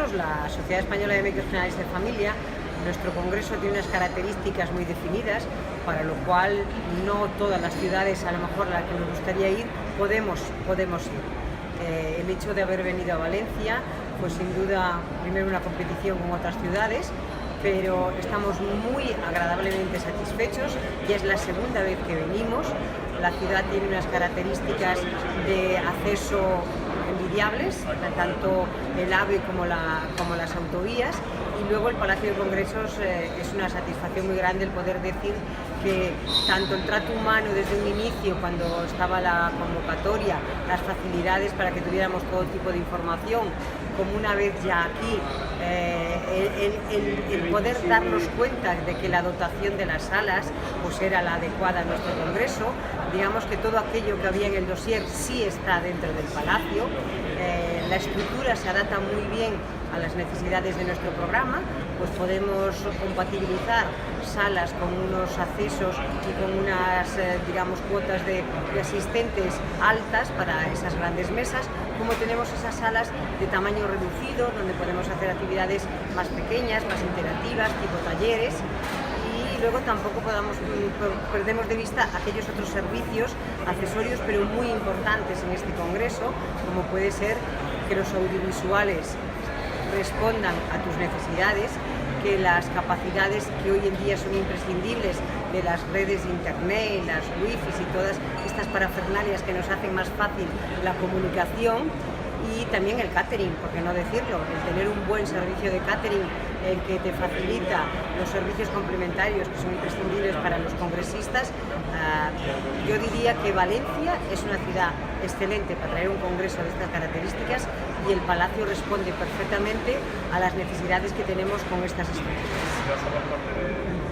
nosotros, la Sociedad Española de Médicos Generales de Familia, nuestro congreso tiene unas características muy definidas, para lo cual no todas las ciudades, a lo mejor a las que nos gustaría ir, podemos ir. El hecho de haber venido a Valencia, pues sin duda, primero una competición con otras ciudades, pero estamos muy agradablemente satisfechos. Ya es la segunda vez que venimos. La ciudad tiene unas características de acceso envidiables, tanto el AVE como las autovías, y luego el Palacio de Congresos es una satisfacción muy grande el poder decir que tanto el trato humano desde un inicio, cuando estaba la convocatoria, las facilidades para que tuviéramos todo tipo de información, como una vez ya aquí, el poder darnos cuenta de que la dotación de las salas pues era la adecuada a nuestro congreso. Digamos que todo aquello que había en el dossier sí está dentro del Palacio. La estructura se adapta muy bien a las necesidades de nuestro programa, pues podemos compatibilizar salas con unos accesos y con unas digamos, cuotas de asistentes altas para esas grandes mesas, como tenemos esas salas de tamaño reducido, donde podemos hacer actividades más pequeñas, más interactivas, tipo talleres. Y luego tampoco perdemos de vista aquellos otros servicios accesorios, pero muy importantes en este congreso, como puede ser que los audiovisuales respondan a tus necesidades, que las capacidades que hoy en día son imprescindibles de las redes de internet, las wifi y todas estas parafernalias que nos hacen más fácil la comunicación, y también el catering, por qué no decirlo, el tener un buen servicio de catering, el que te facilita los servicios complementarios que son imprescindibles para los congresistas. Yo diría que Valencia es una ciudad excelente para traer un congreso de estas características, y el Palacio responde perfectamente a las necesidades que tenemos con estas estructuras.